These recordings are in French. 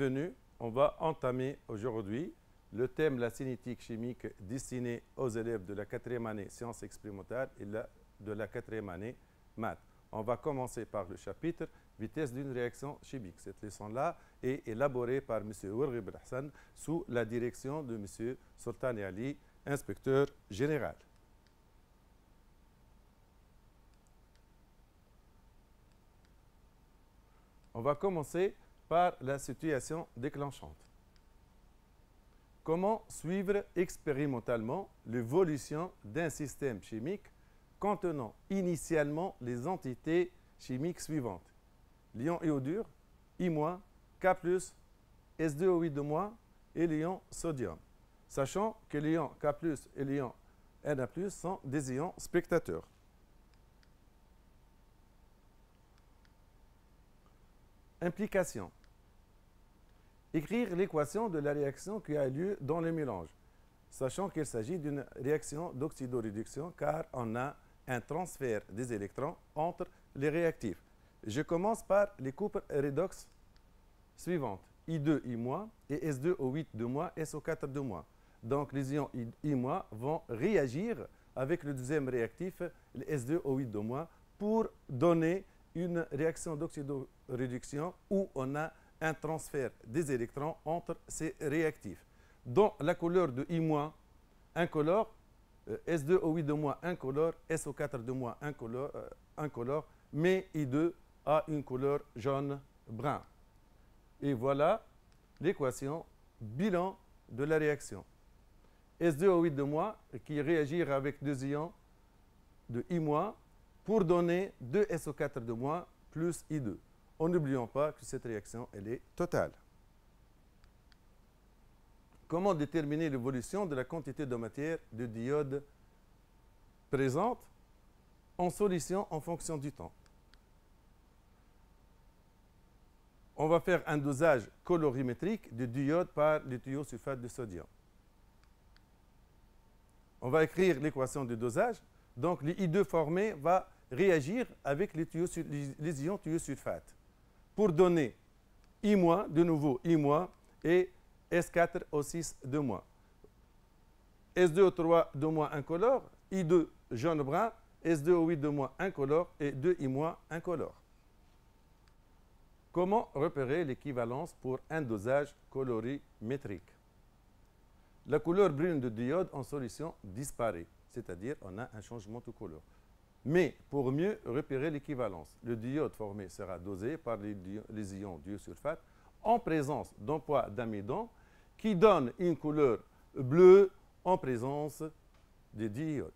Bienvenue, on va entamer aujourd'hui le thème la cinétique chimique destiné aux élèves de la 4e année sciences expérimentales et de la 4e année maths. On va commencer par le chapitre vitesse d'une réaction chimique. Cette leçon-là est élaborée par M. Warghib Hassan sous la direction de M. Sultan Ali, inspecteur général. On va commencer par la situation déclenchante. Comment suivre expérimentalement l'évolution d'un système chimique contenant initialement les entités chimiques suivantes: l'ion iodure, I-, K+, S2O8- et l'ion sodium, sachant que l'ion K+, et l'ion Na+, sont des ions spectateurs. Implication. Écrire l'équation de la réaction qui a lieu dans le mélange, sachant qu'il s'agit d'une réaction d'oxydoréduction car on a un transfert des électrons entre les réactifs. Je commence par les couples redox suivantes: I2, I- et S2O8- SO4-. Donc les ions I- vont réagir avec le deuxième réactif, le S2O8- pour donner une réaction d'oxydoréduction où on a un transfert des électrons entre ces réactifs. Dans la couleur de I- incolore, S2O8- incolore, SO4- incolore, mais I2 a une couleur jaune-brun. Et voilà l'équation bilan de la réaction. S2O8- qui réagit avec deux ions de I- pour donner 2 SO4- plus I2. En n'oubliant pas que cette réaction elle est totale. Comment déterminer l'évolution de la quantité de matière de diode présente en solution en fonction du temps? On va faire un dosage colorimétrique de diode par le tuyau sulfate de sodium. On va écrire l'équation de dosage. Donc, le I2 formé va réagir avec les ions tuyau sulfate pour donner I-, de nouveau I- et S4O6-. S2O3- incolore, I2 jaune-brun, S2O8- incolore et 2I- incolore. Comment repérer l'équivalence pour un dosage colorimétrique? La couleur brune de diode en solution disparaît, c'est-à-dire on a un changement de couleur. Mais pour mieux repérer l'équivalence, le diode formé sera dosé par les ions disulfate en présence d'un poids d'amidon qui donne une couleur bleue en présence de diode.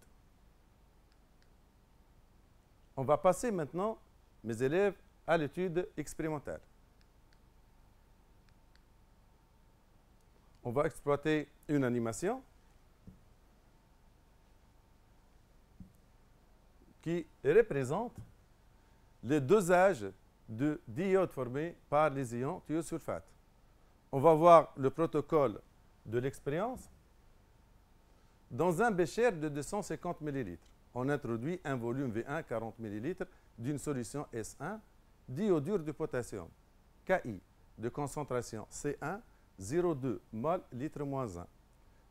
On va passer maintenant, mes élèves, à l'étude expérimentale. On va exploiter une animation qui représente le dosage de diode formé par les ions thiosulfate. On va voir le protocole de l'expérience. Dans un bécher de 250 ml, on introduit un volume V1 40 ml d'une solution S1 d'iodure de potassium, Ki, de concentration C1, 0,2 mol litre moins 1,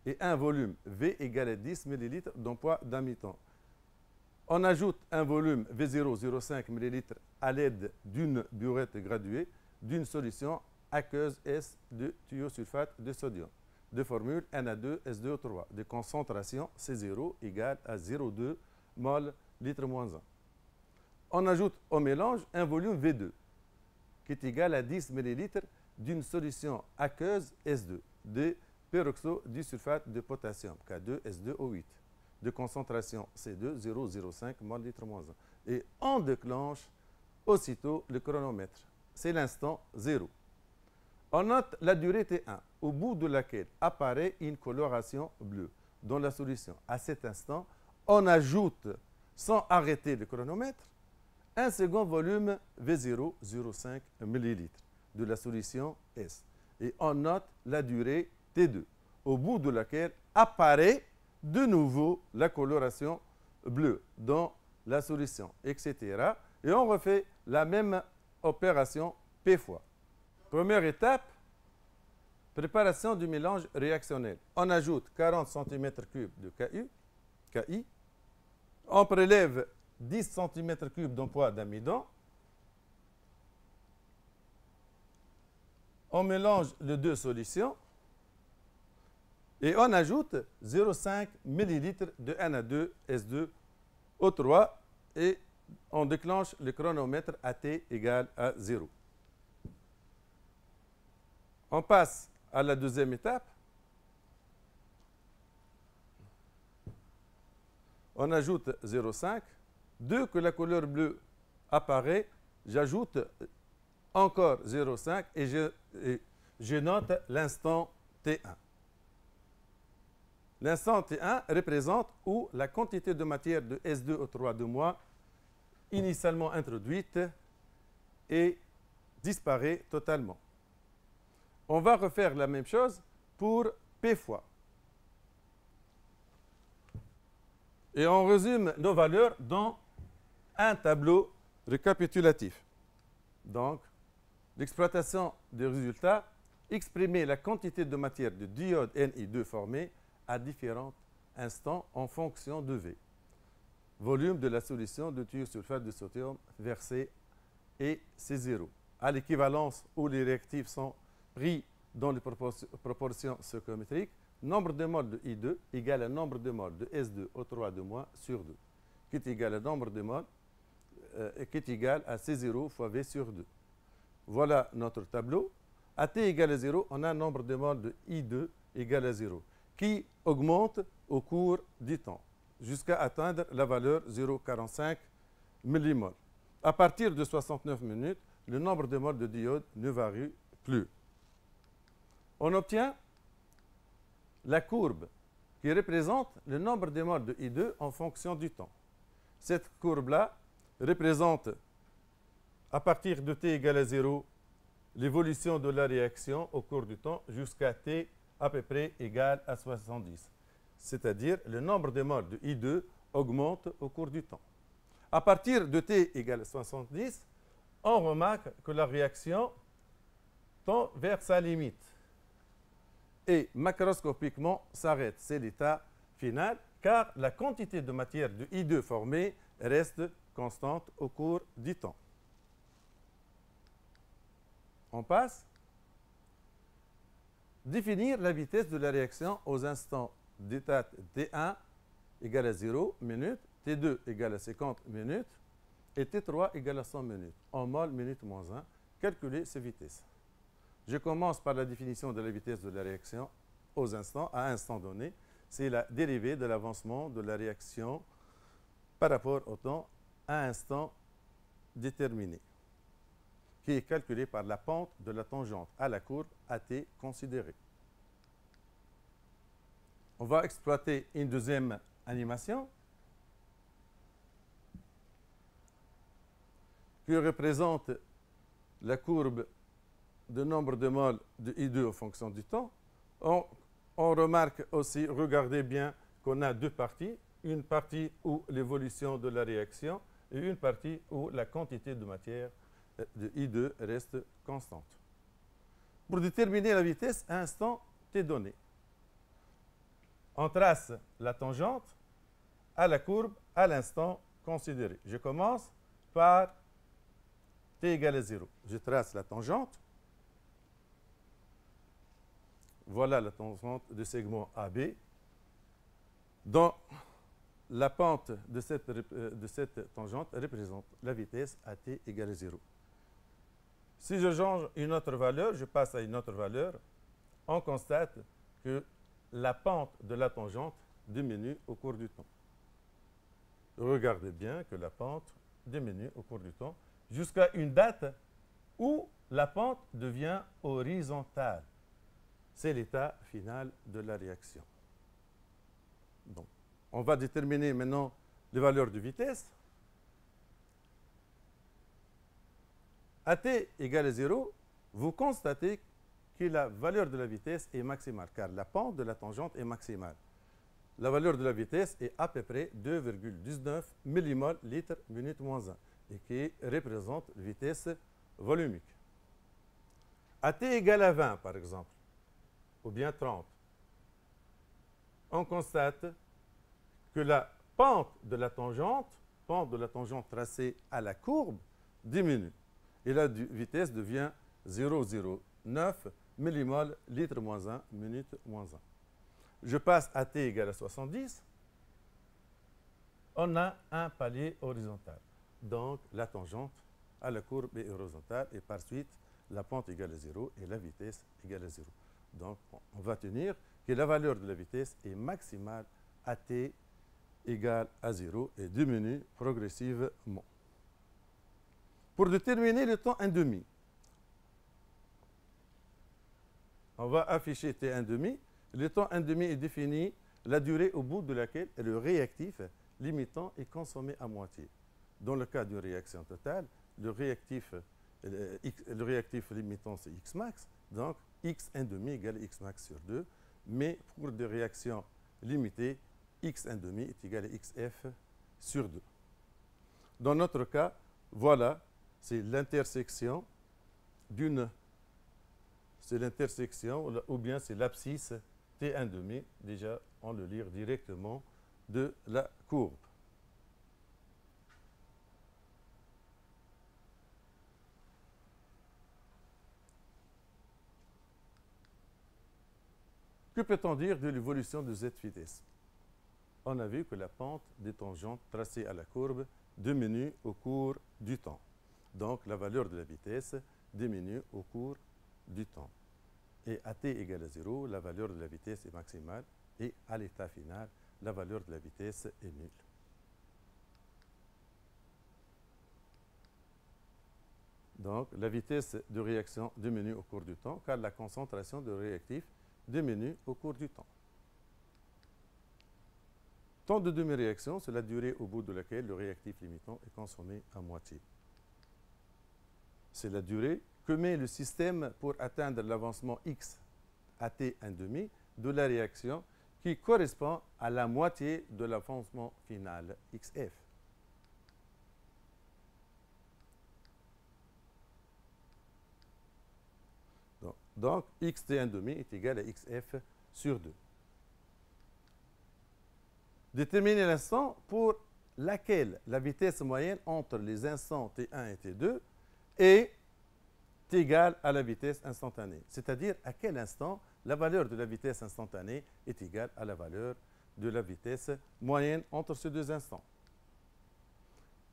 et un volume V égale à 10 ml d'un poids d'amidon. On ajoute un volume V0, 0,5 ml à l'aide d'une burette graduée d'une solution aqueuse S de thiosulfate de sodium, de formule Na2SDO3, de concentration C0 égale à 0,2 mol litre moins 1. On ajoute au mélange un volume V2 qui est égal à 10 ml d'une solution aqueuse S2 de peroxydisulfate de potassium, K2S2O8, de concentration C2, 0,05 mol litre moins 1. Et on déclenche aussitôt le chronomètre. C'est l'instant 0. On note la durée T1, au bout de laquelle apparaît une coloration bleue dans la solution. À cet instant, on ajoute, sans arrêter le chronomètre, un second volume V0, 0,5 ml de la solution S. Et on note la durée T2, au bout de laquelle apparaît de nouveau la coloration bleue dans la solution, etc. Et on refait la même opération P fois. Première étape, Préparation du mélange réactionnel. On ajoute 40 cm3 de KI. On prélève 10 cm3 d'emploi d'amidon. On mélange les deux solutions. Et on ajoute 0,5 ml de Na2S2O3 et on déclenche le chronomètre à T égale à 0. On passe à la deuxième étape. On ajoute 0,5. Dès que la couleur bleue apparaît, j'ajoute encore 0,5 et je note l'instant T1. L'instant T1 représente où la quantité de matière de S2O3 de moi initialement introduite et disparaît totalement. On va refaire la même chose pour P fois. Et on résume nos valeurs dans un tableau récapitulatif. Donc, l'exploitation des résultats, exprimer la quantité de matière de diode Ni2 formée à différents instants en fonction de V. Volume de la solution de thiosulfate de sodium versé et C0. À l'équivalence où les réactifs sont pris dans les proportions stoichiométriques, nombre de moles de I2 égale à nombre de moles de S2O3 de moins sur 2, qui est égal à nombre de moles qui est égal à C0 fois V sur 2. Voilà notre tableau. À T égale à 0, on a un nombre de moles de I2 égal à 0, qui augmente au cours du temps, jusqu'à atteindre la valeur 0,45 millimoles. À partir de 69 minutes, le nombre de moles de diode ne varie plus. On obtient la courbe qui représente le nombre de moles de I2 en fonction du temps. Cette courbe-là représente, à partir de T égale à 0, l'évolution de la réaction au cours du temps jusqu'à T à peu près égal à 70. C'est-à-dire le nombre de moles de I2 augmente au cours du temps. À partir de T égale à 70, on remarque que la réaction tend vers sa limite et macroscopiquement s'arrête. C'est l'état final, car la quantité de matière de I2 formée reste constante au cours du temps. On passe. Définir la vitesse de la réaction aux instants d'état T1 égale à 0 minutes, T2 égale à 50 minutes et T3 égale à 100 minutes. En mol minute moins 1, calculer ces vitesses. Je commence par la définition de la vitesse de la réaction aux instants, à un instant donné. C'est la dérivée de l'avancement de la réaction par rapport au temps à un instant déterminé, qui est calculée par la pente de la tangente à la courbe AT considérée. On va exploiter une deuxième animation qui représente la courbe de nombre de moles de I2 en fonction du temps. On remarque aussi, regardez bien, qu'on a deux parties. Une partie où l'évolution de la réaction et une partie où la quantité de matière de I2 reste constante. Pour déterminer la vitesse à un instant T donné, on trace la tangente à la courbe à l'instant considéré. Je commence par T égale à 0. Je trace la tangente. Voilà la tangente de segment AB. Dans la pente de cette tangente représente la vitesse à T égale à 0. Si je change une autre valeur, je passe à une autre valeur, on constate que la pente de la tangente diminue au cours du temps. Regardez bien que la pente diminue au cours du temps jusqu'à une date où la pente devient horizontale. C'est l'état final de la réaction. Donc, on va déterminer maintenant les valeurs de vitesse. À T égale à 0, vous constatez que la valeur de la vitesse est maximale, car la pente de la tangente est maximale. La valeur de la vitesse est à peu près 2,19 millimoles litre minute moins 1, et qui représente la vitesse volumique. À T égale à 20, par exemple, ou bien 30, on constate que la pente de la tangente tracée à la courbe, diminue. Et la vitesse devient 0,09 millimol litre moins 1 minute moins 1. Je passe à t égale à 70. On a un palier horizontal. Donc, la tangente à la courbe est horizontale et par suite, la pente égale à 0 et la vitesse égale à 0. Donc, on va tenir que la valeur de la vitesse est maximale à t égale à 0 et diminue progressivement. Pour déterminer le temps 1,5, on va afficher t1,5. Le temps 1,5 est défini la durée au bout de laquelle le réactif limitant est consommé à moitié. Dans le cas d'une réaction totale, le réactif limitant, c'est X max, donc X1,5 égale X max sur 2. Mais pour des réactions limitées, X1,5 est égal à XF sur 2. Dans notre cas, voilà, c'est l'intersection ou bien c'est l'abscisse T1,5. Déjà, on le lit directement de la courbe. Que peut-on dire de l'évolution de cette vitesse? On a vu que la pente des tangentes tracées à la courbe diminue au cours du temps. Donc, la valeur de la vitesse diminue au cours du temps. Et à t égale à 0, la valeur de la vitesse est maximale et à l'état final, la valeur de la vitesse est nulle. Donc, la vitesse de réaction diminue au cours du temps car la concentration de réactif diminue au cours du temps. Temps de demi-réaction, c'est la durée au bout de laquelle le réactif limitant est consommé à moitié. C'est la durée que met le système pour atteindre l'avancement x à t1,5 de la réaction qui correspond à la moitié de l'avancement final xf. Donc, xt1,5 est égal à xf sur 2. Déterminer l'instant pour laquelle la vitesse moyenne entre les instants t1 et t2 est égale à la vitesse instantanée. C'est-à-dire à quel instant la valeur de la vitesse instantanée est égale à la valeur de la vitesse moyenne entre ces deux instants.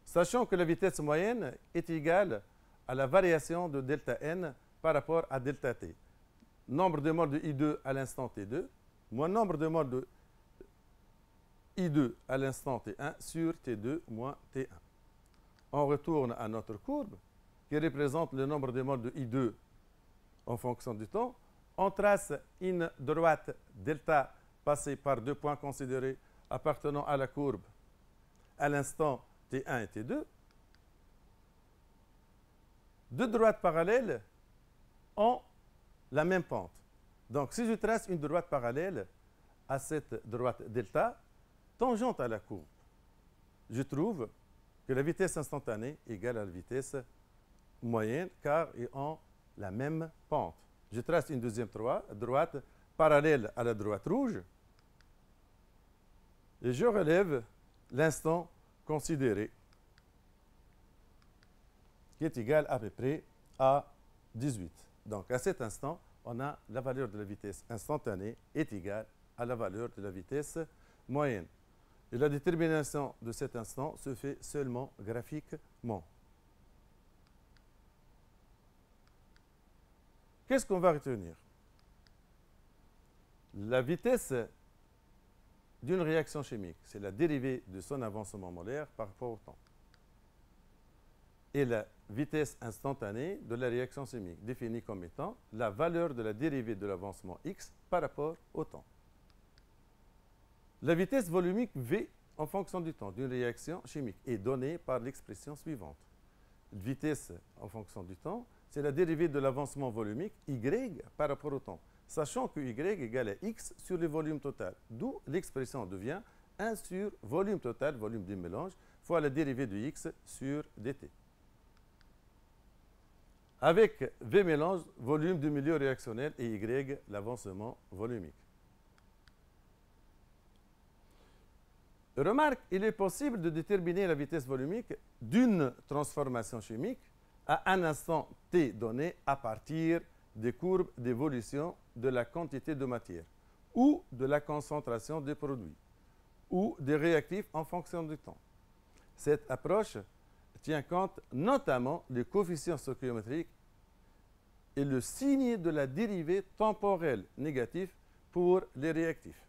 Sachant que la vitesse moyenne est égale à la variation de delta n par rapport à delta t. Nombre de moles de I2 à l'instant t2 moins nombre de moles de I2 à l'instant t1 sur t2 moins t1. On retourne à notre courbe qui représente le nombre de moles de I2 en fonction du temps. On trace une droite delta passée par deux points considérés appartenant à la courbe à l'instant t1 et t2. Deux droites parallèles ont la même pente. Donc, si je trace une droite parallèle à cette droite delta, tangente à la courbe, je trouve que la vitesse instantanée est égale à la vitesse moyenne car ils ont la même pente. Je trace une deuxième droite parallèle à la droite rouge et je relève l'instant considéré qui est égal à peu près à 18. Donc, à cet instant, on a la valeur de la vitesse instantanée est égale à la valeur de la vitesse moyenne. Et la détermination de cet instant se fait seulement graphiquement. Qu'est-ce qu'on va retenir? La vitesse d'une réaction chimique, c'est la dérivée de son avancement molaire par rapport au temps. Et la vitesse instantanée de la réaction chimique, définie comme étant la valeur de la dérivée de l'avancement x par rapport au temps. La vitesse volumique V en fonction du temps d'une réaction chimique est donnée par l'expression suivante. Vitesse en fonction du temps, c'est la dérivée de l'avancement volumique Y par rapport au temps, sachant que Y égale à X sur le volume total, d'où l'expression devient 1 sur volume total, volume du mélange, fois la dérivée de X sur dt. avec V mélange, volume du milieu réactionnel, et Y, l'avancement volumique. Remarque, il est possible de déterminer la vitesse volumique d'une transformation chimique à un instant t donné à partir des courbes d'évolution de la quantité de matière ou de la concentration des produits ou des réactifs en fonction du temps. Cette approche tient compte notamment des coefficients stoichiométriques et le signe de la dérivée temporelle négative pour les réactifs.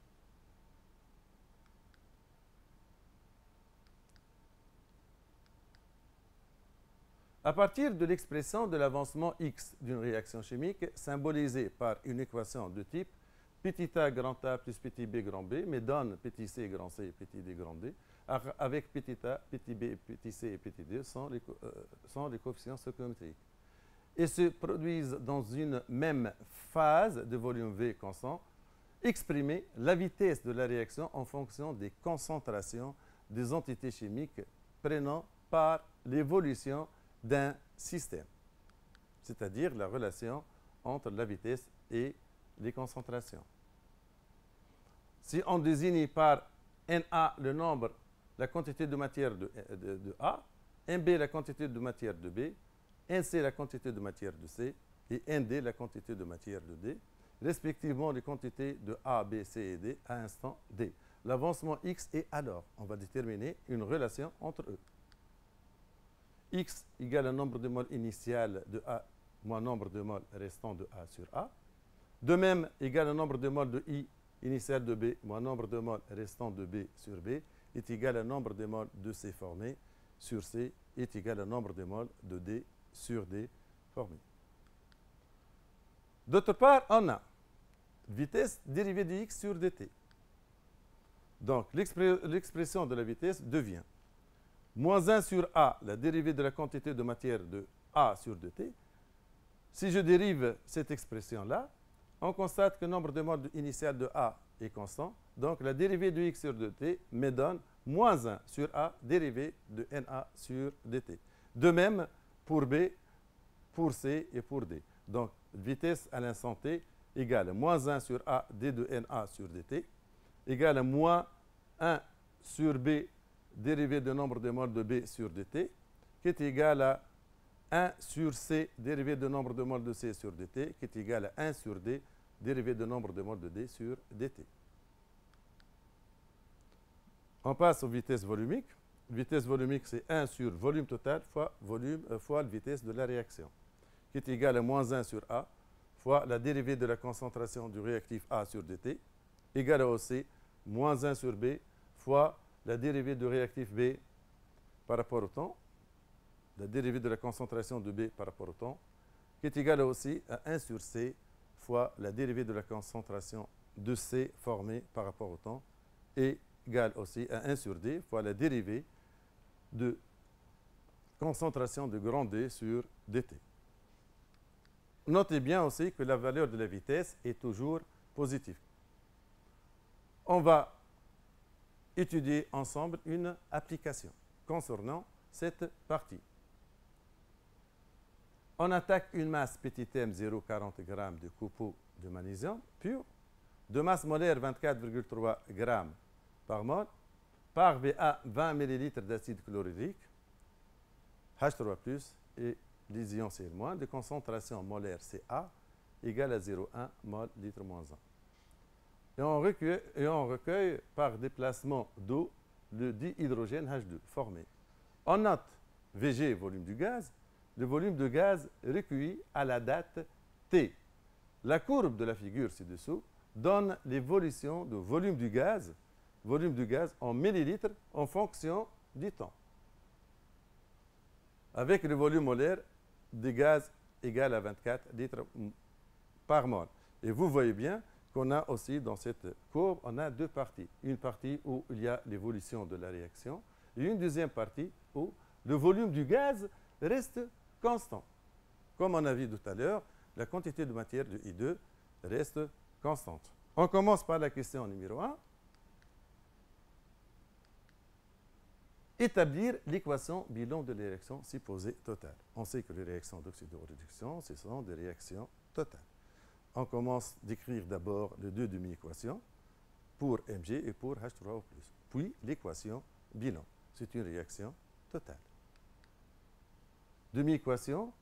À partir de l'expression de l'avancement x d'une réaction chimique, symbolisée par une équation de type petit a grand A plus petit b grand B, mais donne petit c grand C et petit d grand D, avec petit a, petit b, petit c et petit d sont les coefficients stoichiométriques, et se produisent dans une même phase de volume V constant, exprimer la vitesse de la réaction en fonction des concentrations des entités chimiques prenant par l'évolution d'un système, c'est-à-dire la relation entre la vitesse et les concentrations. Si on désigne par Na le nombre, la quantité de matière de A, Nb la quantité de matière de B, Nc la quantité de matière de C et Nd la quantité de matière de D, respectivement les quantités de A, B, C et D à instant D. L'avancement x est alors, on va déterminer une relation entre eux. X égale le nombre de moles initial de A moins nombre de moles restant de A sur A. De même, égale le nombre de moles de I initial de B moins nombre de moles restant de B sur B est égal au nombre de moles de C formé sur C est égal au nombre de moles de D sur D formé. D'autre part, on a vitesse dérivée de x sur dt. Donc, l'expression de la vitesse devient moins 1 sur A, la dérivée de la quantité de matière de A sur dt. Si je dérive cette expression-là, on constate que le nombre de moles initial de A est constant. Donc, la dérivée de x sur dt me donne moins 1 sur A, dérivée de Na sur dt. De même pour B, pour C et pour D. Donc, vitesse à l'instant t égale moins 1 sur A d de Na sur dt, égale à moins 1 sur B, dérivée du nombre de moles de B sur dt, qui est égal à 1 sur C, dérivé du nombre de moles de C sur dt, qui est égal à 1 sur D, dérivé du nombre de moles de D sur dt. On passe aux vitesses volumiques. Vitesse volumique, c'est 1 sur volume total fois la vitesse de la réaction, qui est égal à moins 1 sur A fois la dérivée de la concentration du réactif A sur dt, égal à aussi moins 1 sur B fois la dérivée du réactif B par rapport au temps, la dérivée de la concentration de B par rapport au temps, qui est égale aussi à 1 sur C fois la dérivée de la concentration de C formée par rapport au temps, et égale aussi à 1 sur D fois la dérivée de concentration de grand D sur dt. Notez bien aussi que la valeur de la vitesse est toujours positive. On va étudier ensemble une application concernant cette partie. On attaque une masse petit m 0,40 g de copeaux de magnésium pur, de masse molaire 24,3 g par mol, par VA 20 ml d'acide chlorhydrique, H3+, et les ions Cl-, de concentration molaire Ca égale à 0,1 mol litre moins 1. Et on recueille par déplacement d'eau le dihydrogène H2 formé. On note Vg, volume du gaz, le volume de gaz recueilli à la date T. La courbe de la figure ci-dessous donne l'évolution du volume du gaz en millilitres en fonction du temps, avec le volume molaire des gaz égal à 24 litres par mol. Et vous voyez bien qu'on a aussi dans cette courbe, on a deux parties. Une partie où il y a l'évolution de la réaction et une deuxième partie où le volume du gaz reste constant. Comme on a vu tout à l'heure, la quantité de matière de I2 reste constante. On commence par la question numéro 1. établir l'équation bilan de la réaction supposée totale. On sait que les réactions d'oxydoréduction, ce sont des réactions totales. On commence d'écrire d'abord les deux demi-équations pour Mg et pour H3O+. Puis l'équation bilan. C'est une réaction totale. Demi-équation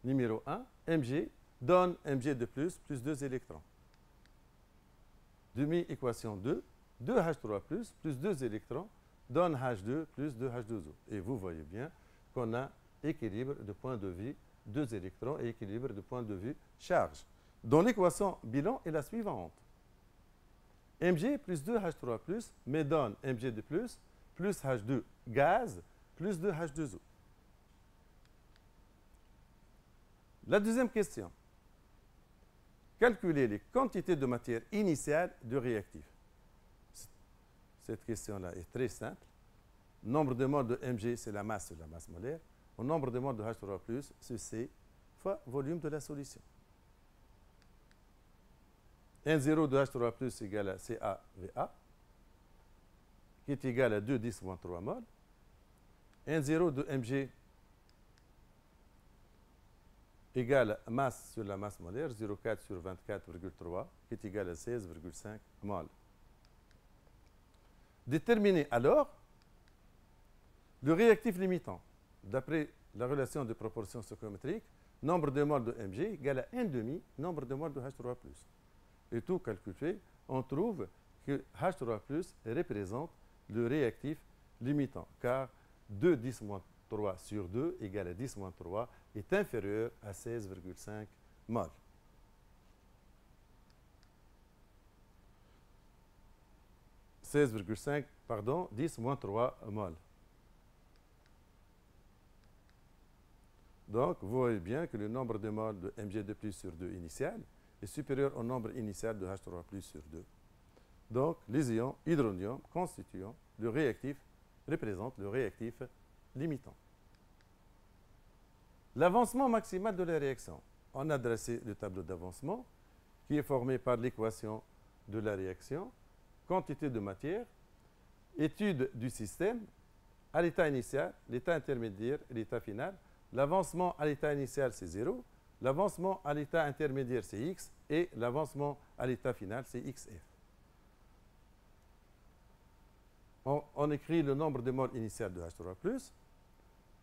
numéro 1, Mg donne Mg de plus 2 électrons. Demi-équation 2, 2H3+, plus 2 électrons, donne H2 plus 2H2O. Et vous voyez bien qu'on a équilibre de point de vue 2 électrons et équilibre de point de vue charge. Donc l'équation bilan est la suivante. Mg plus 2H3+, me donne Mg de plus H2 gaz, plus 2H2O. La deuxième question. Calculer les quantités de matière initiale de réactif. Cette question-là est très simple. Nombre de moles de Mg, c'est la masse molaire. Au nombre de moles de H3+, c'est C fois volume de la solution. N0 de H3+ égale à CaVa, qui est égal à 2 10 moins 3 moles. N0 de Mg égale à masse sur la masse molaire, 0,4 sur 24,3, qui est égal à 16,5 moles. Déterminer alors le réactif limitant. D'après la relation de proportion stoichiométrique, nombre de moles de Mg égale à 1,5 nombre de moles de H3+. Et tout calculé, on trouve que H3+ représente le réactif limitant, car 2 10 moins 3 sur 2 égale à 10 moins 3 est inférieur à 16,5 moles. Pardon, 10 moins 3 moles. Donc, vous voyez bien que le nombre de moles de Mg de plus sur 2 initial est supérieur au nombre initial de H3+ sur 2. Donc, les ions hydronium constituant le réactif représentent le réactif limitant. L'avancement maximal de la réaction. On a dressé le tableau d'avancement qui est formé par l'équation de la réaction, quantité de matière, étude du système à l'état initial, l'état intermédiaire et l'état final. L'avancement à l'état initial, c'est 0. L'avancement à l'état intermédiaire, c'est x. Et l'avancement à l'état final, c'est xf. On écrit le nombre de moles initial de H3+,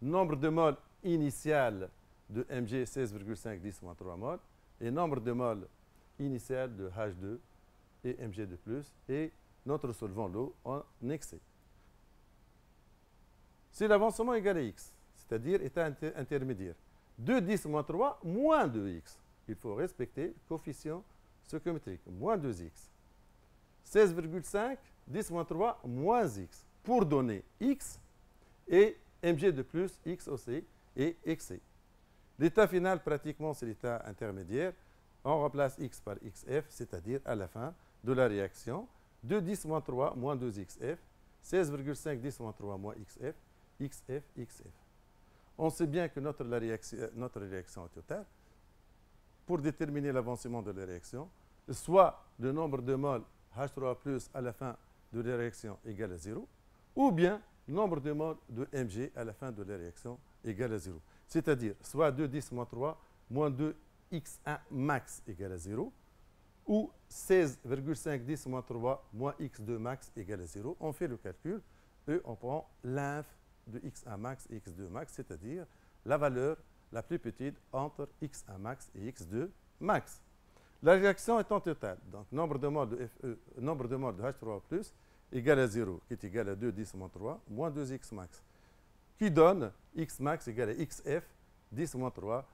nombre de moles initial de Mg, 16,5 10 moins 3 moles, et nombre de moles initial de H2 et Mg de plus, et notre solvant l'eau en excès. Si l'avancement est égal à x, c'est-à-dire état intermédiaire, 2 10 moins 3 moins 2x. Il faut respecter le coefficient stoichiométrique, moins 2x. 16,5, 10 moins 3, moins x, pour donner x et Mg de plus, x aussi, et xc. L'état final, pratiquement, c'est l'état intermédiaire. On remplace x par xf, c'est-à-dire à la fin de la réaction, 2 10 moins 3 moins 2xf, 16,5 10 moins 3 moins xf, xf, xf. On sait bien que notre réaction est totale. Pour déterminer l'avancement de la réaction, soit le nombre de moles H3+ à la fin de la réaction égale à 0, ou bien le nombre de moles de Mg à la fin de la réaction égale à 0. C'est-à-dire soit 2 10 moins 3 moins 2x1 max égale à 0, ou 16,5 10 moins 3 moins x2 max égale à 0. On fait le calcul et on prend l'inf de x1 max et x2 max, c'est-à-dire la valeur la plus petite entre x1 max et x2 max. La réaction étant totale, donc nombre de moles de H3+ égale à 0, qui est égal à 2 10 moins 3 moins 2x max, qui donne x max égale à xf 10 moins 3.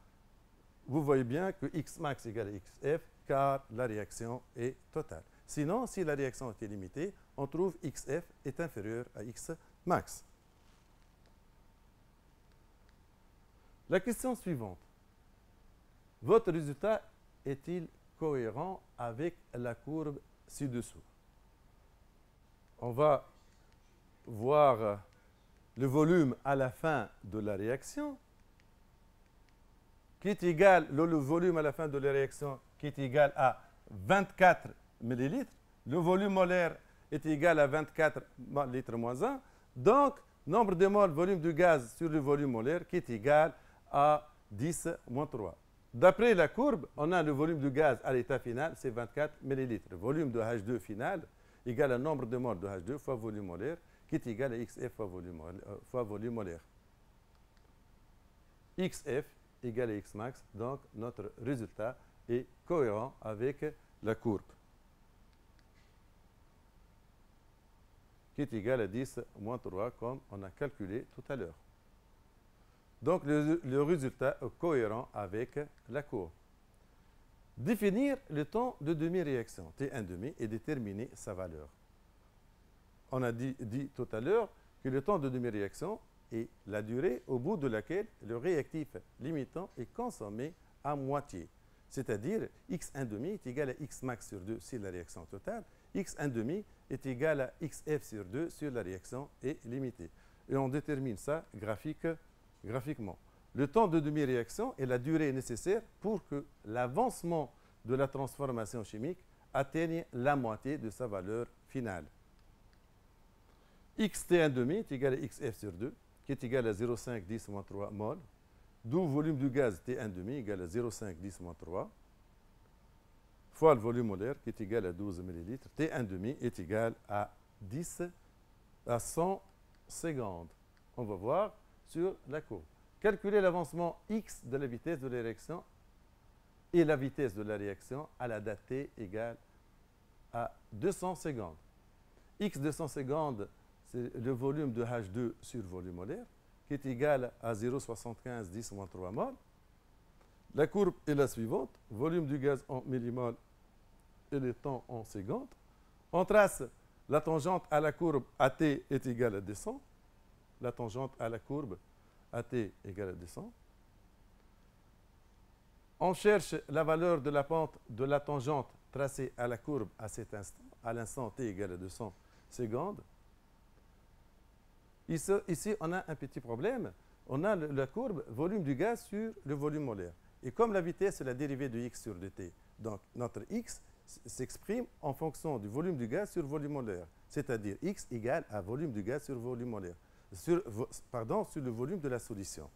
Vous voyez bien que x max égale à xf, car la réaction est totale. Sinon, si la réaction était limitée, on trouve xf est inférieur à x max. La question suivante. Votre résultat est-il cohérent avec la courbe ci-dessous? On va voir le volume à la fin de la réaction, qui est égal, le volume à la fin de la réaction qui est égal à 24 ml. Le volume molaire est égal à 24 litres moins 1. Donc, Nombre de moles, volume du gaz sur le volume molaire qui est égal à 10 moins 3. D'après la courbe, on a le volume du gaz à l'état final, c'est 24 ml. Le volume de H2 final égale au nombre de moles de H2 fois volume molaire, qui est égal à XF fois volume molaire. XF égale à Xmax, donc notre résultat est cohérent avec la courbe, qui est égal à 10 moins 3, comme on a calculé tout à l'heure. Donc, le résultat est cohérent avec la courbe. Définir le temps de demi-réaction, T1,5, et déterminer sa valeur. On a dit tout à l'heure que le temps de demi-réaction est la durée au bout de laquelle le réactif limitant est consommé à moitié. C'est-à-dire, x1,5 est égal à xmax sur 2 sur la réaction totale, x1,5 est égal à xf sur 2 sur la réaction est limitée. Et on détermine ça graphiquement. Le temps de demi-réaction est la durée nécessaire pour que l'avancement de la transformation chimique atteigne la moitié de sa valeur finale. xt1,5 est égal à xf sur 2, qui est égal à 0,5 10 moins 3 mol, d'où volume du gaz T1,5 égale à 0,5 10 moins 3, fois le volume molaire, qui est égal à 12 ml. T1,5 est égal à 100 secondes. On va voir sur la courbe. Calculer l'avancement x de la vitesse de la réaction et la vitesse de la réaction à la date t égale à 200 secondes. X 200 secondes, c'est le volume de H2 sur volume molaire, qui est égal à 0,75 10 moins 3 mol. La courbe est la suivante. Volume du gaz en millimol et le temps en secondes. On trace la tangente à la courbe AT est égale à 200. La tangente à la courbe AT égale à 200. On cherche la valeur de la pente de la tangente tracée à la courbe à cet instant, à l'instant t égale à 200 secondes. Ici, on a un petit problème. On a la courbe volume du gaz sur le volume molaire. Et comme la vitesse est la dérivée de x sur dt, donc notre x s'exprime en fonction du volume du gaz sur volume molaire, c'est-à-dire x égale à volume du gaz sur volume molaire, sur le volume de la solution.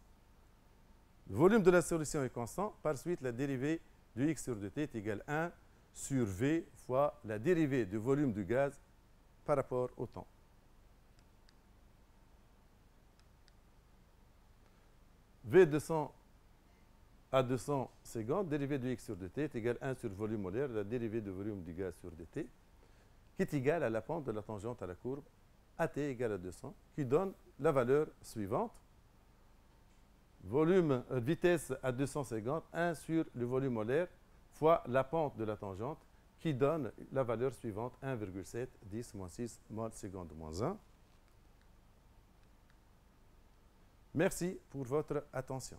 Le volume de la solution est constant, par suite la dérivée de x sur dt est égale à 1 sur v fois la dérivée du volume du gaz par rapport au temps. V 200 à 200 secondes, dérivée de x sur dt est égale à 1 sur volume molaire, la dérivée du volume du gaz sur dt, qui est égale à la pente de la tangente à la courbe AT égale à 200, qui donne la valeur suivante. Volume, vitesse à 200 secondes, 1 sur le volume molaire fois la pente de la tangente, qui donne la valeur suivante, 1,7 10 moins 6 mol seconde moins 1. Merci pour votre attention.